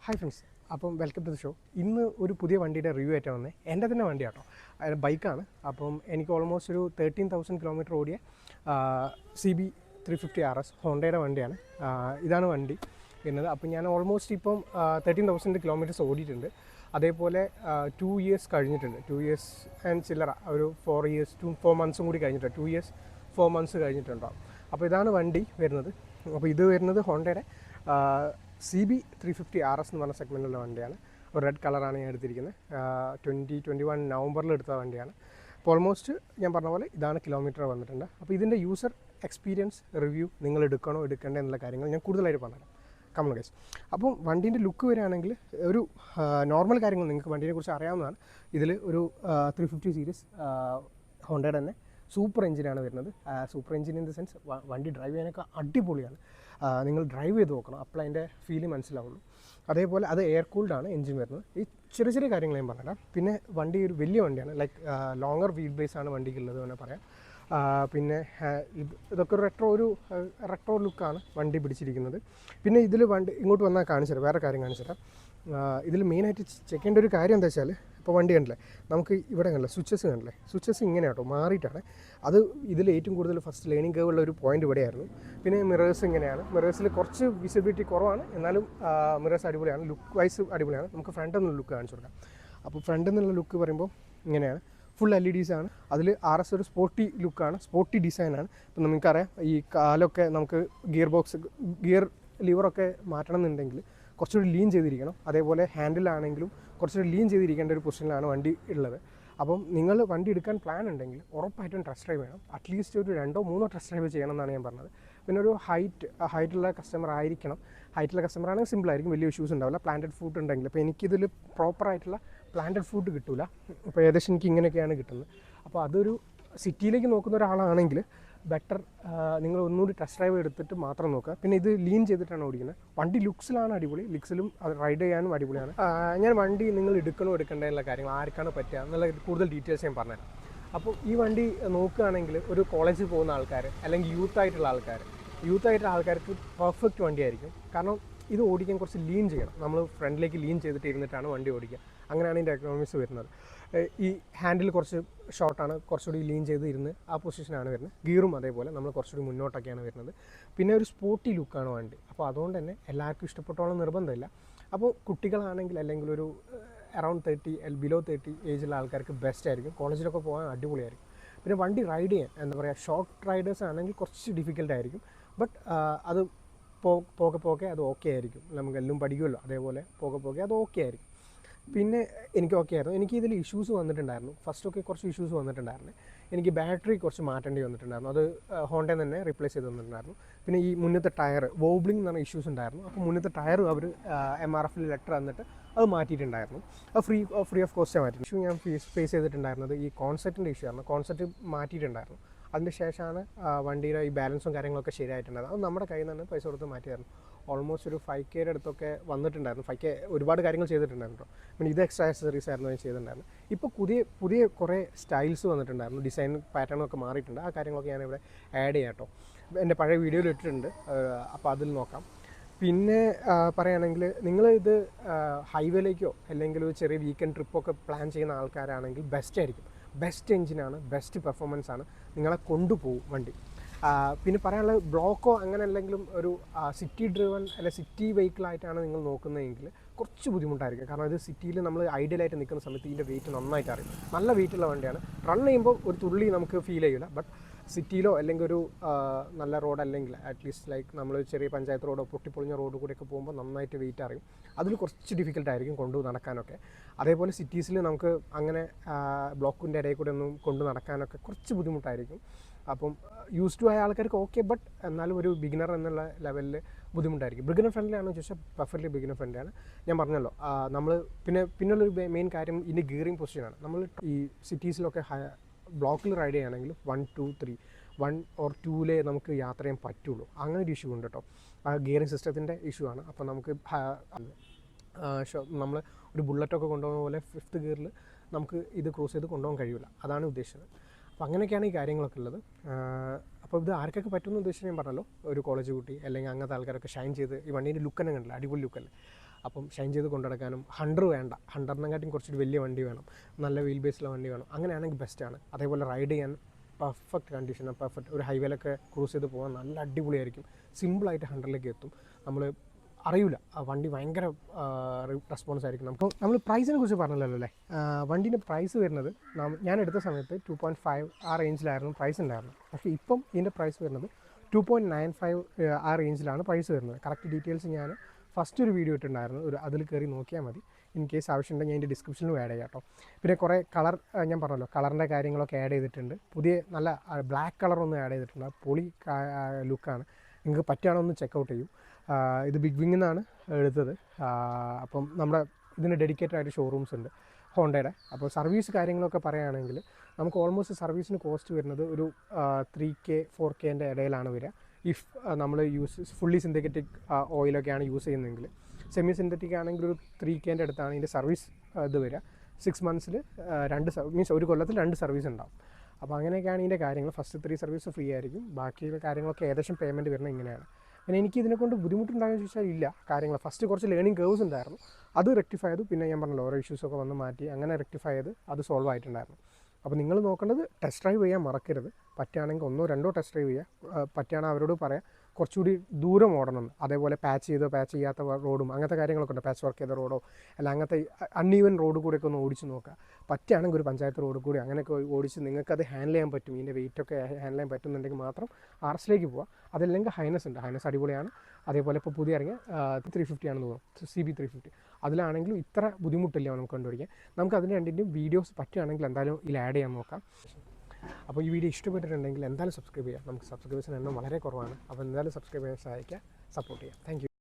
Hi friends, അപ്പം welcome to the show. ഇന്ന് ഒരു പുതിയ വണ്ടിയുടെ റിവ്യൂ ആയിട്ടാണ് വന്നത്. എൻ്റെ തന്നെ വണ്ടി കേട്ടോ, ബൈക്കാണ്. അപ്പം എനിക്ക് ഓൾമോസ്റ്റ് ഒരു 13,000 കിലോമീറ്റർ ഓടിയ CB350RS ഹോണ്ടയുടെ വണ്ടിയാണ്. ഇതാണ് വണ്ടി വരുന്നത്. അപ്പം ഞാൻ ഓൾമോസ്റ്റ് ഇപ്പം 13,000 കിലോമീറ്റേഴ്സ് ഓടിയിട്ടുണ്ട്. അതേപോലെ 2 ഇയേഴ്സ് കഴിഞ്ഞിട്ടുണ്ട്. 2 ഇയേഴ്സ് ആൻഡ് ചില്ലറ, ഒരു 4 മന്ത്സും കൂടി കഴിഞ്ഞിട്ടുണ്ട്. 2 ഇയേഴ്സ് 4 മന്ത്സ് കഴിഞ്ഞിട്ടുണ്ടാവും. അപ്പോൾ ഇതാണ് വണ്ടി വരുന്നത്. അപ്പോൾ ഇത് വരുന്നത് ഹോണ്ടയുടെ CB350RS എന്ന് പറഞ്ഞ സെഗ്മെൻറ്റിലുള്ള വണ്ടിയാണ്. ഒരു റെഡ് കളറാണ് ഞാൻ എടുത്തിരിക്കുന്നത്. 2021 നവംബറിൽ എടുത്ത വണ്ടിയാണ്. അപ്പോൾ ഓൾമോസ്റ്റ് ഞാൻ പറഞ്ഞ പോലെ ഇതാണ് കിലോമീറ്റർ വന്നിട്ടുണ്ട്. അപ്പോൾ ഇതിൻ്റെ യൂസർ എക്സ്പീരിയൻസ് റിവ്യൂ നിങ്ങൾ എടുക്കണോ എടുക്കേണ്ടേ എന്നുള്ള കാര്യങ്ങൾ ഞാൻ കൂടുതലായിട്ട് പറഞ്ഞുതരാം. Come on guys. അപ്പം വണ്ടീൻ്റെ ലുക്ക് വരികയാണെങ്കിൽ ഒരു നോർമൽ കാര്യങ്ങൾ നിങ്ങൾക്ക് വണ്ടീനെ കുറിച്ച് അറിയാവുന്നതാണ്. ഇതിൽ ഒരു 350 സീരീസ് ഹോണ്ടയുടെ തന്നെ സൂപ്പർ എഞ്ചിനാണ് വരുന്നത്. Super engine in the sense വണ്ടി ഡ്രൈവ് ചെയ്യാനൊക്കെ അടിപൊളിയാണ്. നിങ്ങൾ ഡ്രൈവ് ചെയ്ത് നോക്കണം, അപ്പോൾ അതിൻ്റെ ഫീല് മനസ്സിലാവുള്ളൂ. അതേപോലെ അത് എയർ കൂൾഡാണ് എഞ്ചിൻ വരുന്നത്. ഈ ചെറിയ ചെറിയ കാര്യങ്ങൾ ഞാൻ പറഞ്ഞുതരാം. പിന്നെ വണ്ടി ഒരു വലിയ വണ്ടിയാണ്, ലൈക്ക് ലോങ്ങർ വീൽ ബേസ് ആണ് വണ്ടിക്കുള്ളത് എന്ന് പറയാം. പിന്നെ ഇതൊക്കെ ഒരു റെട്രോ ലുക്കാണ് വണ്ടി പിടിച്ചിരിക്കുന്നത്. പിന്നെ ഇതിൽ വണ്ടി ഇങ്ങോട്ട് വന്നാൽ കാണിച്ചുതരാം, വേറെ കാര്യം കാണിച്ചുതരാം. ഇതിൽ മെയിനായിട്ട് ചെക്ക് ചെയ്യേണ്ട ഒരു കാര്യം എന്താ വെച്ചാൽ, ഇപ്പോൾ വണ്ടി കണ്ടില്ലേ, നമുക്ക് ഇവിടെ കണ്ടില്ലേ സ്വിച്ചസ് കണ്ടില്ലേ, സ്വിച്ചസ് ഇങ്ങനെ കേട്ടോ മാറിയിട്ടാണ്. അത് ഇതിൽ ഏറ്റവും കൂടുതൽ ഫസ്റ്റ് ലേണിംഗ് കേവുള്ള ഒരു പോയിന്റ് ഇവിടെയായിരുന്നു. പിന്നെ മിറേഴ്സ് ഇങ്ങനെയാണ്. മിറേഴ്സിൽ കുറച്ച് വിസിബിലിറ്റി കുറവാണ്, എന്നാലും മിറേഴ്സ് അടിപൊളിയാണ്, ലുക്ക് വൈസ് അടിപൊളിയാണ്. നമുക്ക് ഫ്രണ്ടിൽ നിന്നുള്ള ലുക്ക് കാണിച്ചു കൊടുക്കാം. അപ്പോൾ ഫ്രണ്ടിൽ നിന്നുള്ള ലുക്ക് പറയുമ്പോൾ ഇങ്ങനെയാണ്, ഫുൾ LEDs ആണ്. അതിൽ RS ഒരു സ്പോർട്ടി ലുക്കാണ്, സ്പോർട്ടി ഡിസൈനാണ്. ഇപ്പം നമുക്കറിയാം ഈ കാലൊക്കെ നമുക്ക് ഗിയർ ലിവറൊക്കെ മാറ്റണം എന്നുണ്ടെങ്കിൽ കുറച്ചുകൂടി ലീൻ ചെയ്തിരിക്കണം. അതേപോലെ ഹാൻഡിലാണെങ്കിലും കുറച്ചുകൂടി ലീൻ ചെയ്തിരിക്കേണ്ട ഒരു പൊസിഷനിലാണ് വണ്ടി ഉള്ളത്. അപ്പം നിങ്ങൾ വണ്ടി എടുക്കാൻ പ്ലാൻ ഉണ്ടെങ്കിൽ ഉറപ്പായിട്ടും ടെസ്റ്റ് ഡ്രൈവ് ചെയ്യണം. അറ്റ്ലീസ്റ്റ് ഒരു 2-3 ടെസ്റ്റ് ഡ്രൈവ് ചെയ്യണം എന്നാണ് ഞാൻ പറഞ്ഞത്. പിന്നെ ഒരു ഹൈറ്റുള്ള കസ്റ്റമർ ആയിരിക്കണം. ഹൈറ്റുള്ള കസ്റ്റമർ ആണെങ്കിൽ സിമ്പിളായിരിക്കും, വലിയ ഇഷ്യൂസ് ഉണ്ടാവില്ല. പ്ലാന്റഡ് ഫുഡ് ഉണ്ടെങ്കിൽ, അപ്പോൾ എനിക്കിതിൽ പ്രോപ്പറായിട്ടുള്ള പ്ലാന്റഡ് ഫുഡ് കിട്ടില്ല. ഇപ്പോൾ ഏകദേശം എനിക്ക് ഇങ്ങനെയൊക്കെയാണ് കിട്ടുന്നത്. അപ്പോൾ അതൊരു സിറ്റിയിലേക്ക് നോക്കുന്ന ഒരാളാണെങ്കിൽ ബെറ്റർ നിങ്ങൾ ഒന്നുകൂടി ടെസ്റ്റ് ഡ്രൈവ് എടുത്തിട്ട് മാത്രം നോക്കുക. പിന്നെ ഇത് ലീൻ ചെയ്തിട്ടാണ് ഓടിക്കുന്നത്. വണ്ടി ലുക്സിലാണ് അടിപൊളി, ലുക്സിലും അത് റൈഡ് ചെയ്യാനും അടിപൊളിയാണ്. ഞാൻ വണ്ടി നിങ്ങൾ എടുക്കണോ എടുക്കേണ്ടതുള്ള കാര്യങ്ങൾ, ആർക്കാണ് പറ്റുക എന്നുള്ള കൂടുതൽ ഡീറ്റെയിൽസ് ഞാൻ പറഞ്ഞുതരാം. അപ്പോൾ ഈ വണ്ടി നോക്കുകയാണെങ്കിൽ ഒരു കോളേജിൽ പോകുന്ന ആൾക്കാർ, അല്ലെങ്കിൽ യൂത്തായിട്ടുള്ള ആൾക്കാർക്ക് പെർഫെക്റ്റ് വണ്ടിയായിരിക്കും. കാരണം ഇത് ഓടിക്കാൻ കുറച്ച് ലീൻ ചെയ്യണം. നമ്മൾ ഫ്രണ്ടിലേക്ക് ലീൻ ചെയ്തിട്ട് ഇരുന്നിട്ടാണ് വണ്ടി ഓടിക്കുക. അങ്ങനെയാണ് ഇതിൻ്റെ എക്കണോമിക്സ് വരുന്നത്. ഈ ഹാൻഡിൽ കുറച്ച് ഷോർട്ടാണ്, കുറച്ചുകൂടി ലീൻ ചെയ്ത് ഇരുന്ന് ആ പൊസിഷനാണ് വരുന്നത്. ഗിയറും അതേപോലെ നമ്മൾ കുറച്ചുകൂടി മുന്നോട്ടൊക്കെയാണ് വരുന്നത്. പിന്നെ ഒരു സ്പോർട്ടി ലുക്കാണ് വണ്ടി. അപ്പോൾ അതുകൊണ്ട് തന്നെ എല്ലാവർക്കും ഇഷ്ടപ്പെട്ടോളം നിർബന്ധമില്ല. അപ്പോൾ കുട്ടികളാണെങ്കിൽ, അല്ലെങ്കിൽ ഒരു അറൗണ്ട് 30 ബിലോ 30 ഏജുള്ള ആൾക്കാർക്ക് ബെസ്റ്റ് ആയിരിക്കും. കോളേജിലൊക്കെ പോകാൻ അടിപൊളിയായിരിക്കും. പിന്നെ വണ്ടി റൈഡ് ചെയ്യാൻ എന്താ പറയുക, ഷോർട്ട് റൈഡേഴ്സ് ആണെങ്കിൽ കുറച്ച് ഡിഫിക്കൽട്ടായിരിക്കും. ബട്ട് അത് പോകെ അത് ഓക്കെ ആയിരിക്കും. നമുക്ക് എല്ലാം പഠിക്കുമല്ലോ, അതേപോലെ പോകെ അത് ഓക്കെ ആയിരിക്കും. പിന്നെ എനിക്ക് ഓക്കെ ആയിരുന്നു. എനിക്ക് ഇതിൽ ഇഷ്യൂസ് വന്നിട്ടുണ്ടായിരുന്നു. ഫസ്റ്റൊക്കെ കുറച്ച് ഇഷ്യൂസ് വന്നിട്ടുണ്ടായിരുന്നു. എനിക്ക് ബാറ്ററി കുറച്ച് മാറ്റേണ്ടി വന്നിട്ടുണ്ടായിരുന്നു. അത് ഹോണ്ടയിൽ തന്നെ റീപ്ലേസ് ചെയ്ത് തന്നിട്ടുണ്ടായിരുന്നു. പിന്നെ ഈ മുന്നത്തെ ടയർ വോബ്ലിംഗ് എന്ന് പറഞ്ഞ ഇഷ്യൂസ് ഉണ്ടായിരുന്നു. അപ്പോൾ മുന്നത്തെ ടയർ അവർ MRFൽ ലെറ്റർ തന്നിട്ട് അത് മാറ്റിയിട്ടുണ്ടായിരുന്നു. അത് ഫ്രീ ഓഫ് കോസ്റ്റ് മാറ്റി. ഇഷ്യൂ ഞാൻ ഫേസ് ചെയ്തിട്ടുണ്ടായിരുന്നത് ഈ കോൺസെപ്റ്റിൻ്റെ ഇഷ്യൂ ആയിരുന്നു. കോൺസെപ്റ്റ് മാറ്റിയിട്ടുണ്ടായിരുന്നു. അതിന് ശേഷമാണ് വണ്ടിയുടെ ഈ ബാലൻസും കാര്യങ്ങളൊക്കെ ശരിയായിട്ടുണ്ടായിരുന്നു. അത് നമ്മുടെ കയ്യിൽ നിന്ന് പൈസ കൊടുത്ത് മാറ്റിയായിരുന്നു. ഓൾമോസ്റ്റ് ഒരു 5Kയുടെ അടുത്തൊക്കെ വന്നിട്ടുണ്ടായിരുന്നു. 5K ഒരുപാട് കാര്യങ്ങൾ ചെയ്തിട്ടുണ്ടായിരുന്നു കേട്ടോ. പിന്നെ ഇത് എക്സ്ട്രാ ആക്സസറീസ് ആയിരുന്നു ഞാൻ ചെയ്തിട്ടുണ്ടായിരുന്നു. ഇപ്പോൾ പുതിയ കുറേ സ്റ്റൈൽസ് വന്നിട്ടുണ്ടായിരുന്നു. ഡിസൈൻ പാറ്റേണൊക്കെ മാറിയിട്ടുണ്ട്. ആ കാര്യങ്ങളൊക്കെ ഞാനിവിടെ ആഡ് ചെയ്യാം കേട്ടോ. എൻ്റെ പഴയ വീഡിയോയിൽ ഇട്ടിട്ടുണ്ട്, അപ്പോൾ അതിൽ നോക്കാം. പിന്നെ പറയുകയാണെങ്കിൽ നിങ്ങൾ ഇത് ഹൈവേയിലേക്കോ അല്ലെങ്കിൽ ഒരു ചെറിയ വീക്കെൻഡ് ട്രിപ്പൊക്കെ പ്ലാൻ ചെയ്യുന്ന ആൾക്കാരാണെങ്കിൽ ബെസ്റ്റ് ആയിരിക്കും. ബെസ്റ്റ് എഞ്ചിനാണ്, ബെസ്റ്റ് പെർഫോമൻസ് ആണ്, നിങ്ങളെ കൊണ്ടുപോകും വണ്ടി. പിന്നെ പറയാനുള്ളത്, ബ്ലോക്കോ അങ്ങനെ അല്ലെങ്കിലും ഒരു സിറ്റി ഡ്രിവൺ അല്ലെങ്കിൽ സിറ്റി വെഹിക്കിളായിട്ടാണ് നിങ്ങൾ നോക്കുന്നതെങ്കിൽ കുറച്ച് ബുദ്ധിമുട്ടായിരിക്കും. കാരണം ഇത് സിറ്റിയിൽ നമ്മൾ ഐഡിയലായിട്ട് നിൽക്കുന്ന സമയത്ത് ഇതിൻ്റെ വെയിറ്റ് നന്നായിട്ട് അറിയും. നല്ല വെയിറ്റുള്ള വണ്ടിയാണ്. റൺ ചെയ്യുമ്പോൾ ഒരു തുള്ളി നമുക്ക് ഫീൽ ചെയ്യില്ല. ബട്ട് സിറ്റിയിലോ അല്ലെങ്കിൽ ഒരു നല്ല റോഡ്, അല്ലെങ്കിൽ അറ്റ്ലീസ്റ്റ് ലൈക്ക് നമ്മൾ ചെറിയ പഞ്ചായത്ത് റോഡോ പൊട്ടിപ്പൊളിഞ്ഞ റോഡ് കൂടെയൊക്കെ പോകുമ്പോൾ നന്നായിട്ട് വെയിറ്റ് അറിയും. അതിൽ കുറച്ച് ഡിഫിക്കൽട്ടായിരിക്കും കൊണ്ടു നടക്കാനൊക്കെ. അതേപോലെ സിറ്റീസിൽ നമുക്ക് അങ്ങനെ ബ്ലോക്കിൻ്റെ ഇടയിൽ കൂടെ ഒന്നും കൊണ്ടു നടക്കാനൊക്കെ കുറച്ച് ബുദ്ധിമുട്ടായിരിക്കും. അപ്പം യൂസ് ടു ആയ ആൾക്കാർക്ക് ഓക്കെ, ബട്ട് എന്നാലും ഒരു ബിഗിനർ എന്നുള്ള ലെവലിൽ ബുദ്ധിമുട്ടായിരിക്കും. ബിഗിനർ ഫ്രണ്ട്ലി ആണെന്ന് ചോദിച്ചാൽ പെർഫെക്റ്റ്ലി ബിഗിനർ ഫ്രണ്ട്ലിയാണ്. ഞാൻ പറഞ്ഞല്ലോ, നമ്മൾ പിന്നുള്ളൊരു മെയിൻ കാര്യം ഇതിൻ്റെ ഗിയറിംഗ് പൊസിഷനാണ്. നമ്മൾ ഈ സിറ്റീസിലൊക്കെ ബ്ലോക്കിൽ റൈഡ് ചെയ്യുകയാണെങ്കിൽ 1, 2, 3 1 or 2 നമുക്ക് യാത്ര ചെയ്യാൻ പറ്റുള്ളൂ. അങ്ങനെ ഒരു ഇഷ്യൂ ഉണ്ട് കേട്ടോ. ആ ഗിയറിംഗ് സിസ്റ്റത്തിൻ്റെ ഇഷ്യൂ ആണ്. അപ്പോൾ നമുക്ക് നമ്മൾ ഒരു ബുള്ളറ്റൊക്കെ കൊണ്ടുപോകുന്ന പോലെ 5th ഗിയറിൽ നമുക്ക് ഇത് ക്രോസ് ചെയ്ത് കൊണ്ടുപോകാൻ കഴിയില്ല. അതാണ് ഉദ്ദേശിച്ചത്. അപ്പോൾ അങ്ങനെയൊക്കെയാണ് ഈ കാര്യങ്ങളൊക്കെ ഉള്ളത്. അപ്പോൾ ഇത് ആർക്കൊക്കെ പറ്റുമെന്ന് ഉദ്ദേശിച്ച് ഞാൻ പറഞ്ഞല്ലോ, ഒരു കോളേജ് കുട്ടി അല്ലെങ്കിൽ അങ്ങനത്തെ ആൾക്കാരൊക്കെ ഷൈൻ ചെയ്ത് ഈ വണ്ടീൻ്റെ ലുക്ക് തന്നെ കണ്ടില്ല, അടിപൊളി ലുക്കല്ലേ. അപ്പം ഷൈൻ ചെയ്ത് കൊണ്ടുനടക്കാനും ഹണ്ടർ വേണ്ട, ഹണ്ടറിനെക്കാട്ടും കുറച്ചൊരു വലിയ വണ്ടി വേണം, നല്ല വീൽ ബേസുള്ള വണ്ടി വേണം, അങ്ങനെയാണെങ്കിൽ ബെസ്റ്റാണ്. അതേപോലെ റൈഡ് ചെയ്യാൻ പെർഫെക്റ്റ് കണ്ടീഷനാണ്, പെർഫെക്റ്റ്. ഒരു ഹൈവേയിലൊക്കെ ക്രൂസ് ചെയ്ത് പോകാൻ നല്ല അടിപൊളിയായിരിക്കും. സിമ്പിളായിട്ട് ഹണ്ടറിലേക്ക് എത്തും. നമ്മൾ അറിയില്ല, വണ്ടി ഭയങ്കര റെസ്പോൺസ് ആയിരിക്കും. നമുക്ക് നമ്മൾ പ്രൈസിനെ കുറിച്ച് പറഞ്ഞല്ലോ അല്ലേ. വണ്ടീൻ്റെ പ്രൈസ് വരുന്നത് ഞാൻ എടുത്ത സമയത്ത് 2.5 ആ റേഞ്ചിലായിരുന്നു പ്രൈസ് ഉണ്ടായിരുന്നത്. പക്ഷേ ഇപ്പം ഇതിൻ്റെ പ്രൈസ് വരുന്നത് 2.95 ആ റേഞ്ചിലാണ് പ്രൈസ് വരുന്നത്. കറക്റ്റ് ഡീറ്റെയിൽസ് ഞാൻ ഫസ്റ്റ് ഒരു വീഡിയോ ഇട്ടുണ്ടായിരുന്നു, അതിൽ കയറി നോക്കിയാൽ മതി. ഇൻ കേസ് ആവശ്യമുണ്ടെങ്കിൽ ഞാൻ എൻ്റെ ഡിസ്ക്രിപ്ഷനിലും ആഡ് ചെയ്യാം കേട്ടോ. പിന്നെ കുറേ കളർ ഞാൻ പറഞ്ഞല്ലോ, കളറിൻ്റെ കാര്യങ്ങളൊക്കെ ആഡ് ചെയ്തിട്ടുണ്ട്. പുതിയ നല്ല ബ്ലാക്ക് കളറൊന്നും ആഡ് ചെയ്തിട്ടുണ്ട്. പൊളി ലുക്കാണ്. നിങ്ങൾക്ക് പറ്റുകയാണോ ഒന്ന് ചെക്കൗട്ട് ചെയ്യൂ. ഇത് ബിഗ് വിങ്ങിൽ നിന്നാണ് എടുത്തത്. അപ്പം നമ്മുടെ ഇതിന് ഡെഡിക്കേറ്റഡ് ആയിട്ട് ഷോറൂംസ് ഉണ്ട് ഹോണ്ടയുടെ. അപ്പോൾ സർവീസ് കാര്യങ്ങളൊക്കെ പറയുകയാണെങ്കിൽ നമുക്ക് ഓൾമോസ്റ്റ് സർവീസിന് കോസ്റ്റ് വരുന്നത് ഒരു 3K 4Kൻ്റെ ഇടയിലാണ് വരിക. ഇഫ് നമ്മൾ ഫുള്ളി സിന്തറ്റിക് ഓയിലൊക്കെയാണ് യൂസ് ചെയ്യുന്നതെങ്കിൽ. സെമി സിന്തറ്റിക് ആണെങ്കിൽ ഒരു 3Kൻ്റെ അടുത്താണ് ഇതിൻ്റെ സർവീസ് ഇത് വരിക. 6 മന്ത്സിൽ മീൻസ് ഒരു കൊല്ലത്തിൽ 2 സർവീസ് ഉണ്ടാവും. അപ്പോൾ അങ്ങനെയൊക്കെയാണ് ഇതിൻ്റെ കാര്യങ്ങൾ. ഫസ്റ്റ് 3 സർവീസ് ഫ്രീ ആയിരിക്കും. ബാക്കിയുള്ള കാര്യങ്ങളൊക്കെ ഏകദേശം പേയ്മെൻറ്റ് വരുന്നത് ഇങ്ങനെയാണ്. പിന്നെ എനിക്ക് ഇതിനെക്കൊണ്ട് ബുദ്ധിമുട്ടുണ്ടാകുമെന്ന് ചോദിച്ചാൽ ഇല്ല. കാര്യങ്ങൾ ഫസ്റ്റ് കുറച്ച് ലേണിംഗ് കേവ്സ് ഉണ്ടായിരുന്നു, അത് റെക്ടിഫൈ ചെയ്തു. പിന്നെ ഞാൻ പറഞ്ഞല്ലോ ഓരോ ഇഷ്യൂസൊക്കെ വന്ന് മാറ്റി അങ്ങനെ റെക്ടിഫൈ ചെയ്ത് അത് സോൾവ് ആയിട്ടുണ്ടായിരുന്നു. അപ്പോൾ നിങ്ങൾ നോക്കേണ്ടത് ടെസ്റ്റ് ഡ്രൈവ് ചെയ്യാൻ മറക്കരുത്. പറ്റുകയാണെങ്കിൽ 1 or 2 ടെസ്റ്റ് ഡ്രൈവ് ചെയ്യുക. പറ്റുകയാണെങ്കിൽ അവരോട് പറയാം കുറച്ചുകൂടി ദൂരം ഓടണം. അതേപോലെ പാച്ച് ചെയ്തോ പാച്ച് ചെയ്യാത്ത റോഡും അങ്ങനത്തെ കാര്യങ്ങളൊക്കെ ഉണ്ട്. പാച്ച് വർക്ക് ചെയ്ത റോഡോ അല്ല അങ്ങനത്തെ അൺഈവൻ റോഡ് കൂടെയൊക്കെ ഒന്ന് ഓടിച്ച് നോക്കുക. പറ്റുകയാണെങ്കിൽ ഒരു പഞ്ചായത്ത് റോഡ് കൂടി അങ്ങനെയൊക്കെ ഓടിച്ച് നിങ്ങൾക്കത് ഹാൻഡിൽ ചെയ്യാൻ പറ്റും, ഇതിൻ്റെ വെയിറ്റൊക്കെ ഹാൻഡിൽ ചെയ്യാൻ പറ്റുന്നുണ്ടെങ്കിൽ മാത്രം RSലേക്ക് പോവുക. അതല്ലെങ്കിൽ ഹൈനസ് ഉണ്ട്, ഹൈനസ് അടിപൊളിയാണ്. അതേപോലെ ഇപ്പോൾ പുതിയ ഇറങ്ങിയ 350 ആണെന്ന് തോന്നുന്നു, CB 350. അതിലാണെങ്കിലും ഇത്ര ബുദ്ധിമുട്ടില്ല നമുക്ക് കണ്ടുപിടിക്കാൻ. നമുക്ക് അതിന് രണ്ടിൻ്റെയും വീഡിയോസ് പറ്റുകയാണെങ്കിൽ എന്തായാലും ഇതിൽ ആഡ് ചെയ്യാൻ നോക്കാം. അപ്പോൾ ഈ വീഡിയോ ഇഷ്ടപ്പെട്ടിട്ടുണ്ടെങ്കിൽ എന്തായാലും സബ്സ്ക്രൈബ് ചെയ്യാം. നമുക്ക് സബ്സ്ക്രൈബേഴ്സിന് എണ്ണം വളരെ കുറവാണ്. അപ്പോൾ എന്തായാലും സബ്സ്ക്രൈബ് ചെയ്യാൻ സഹായിക്കുക, സപ്പോർട്ട് ചെയ്യാം. Thank you.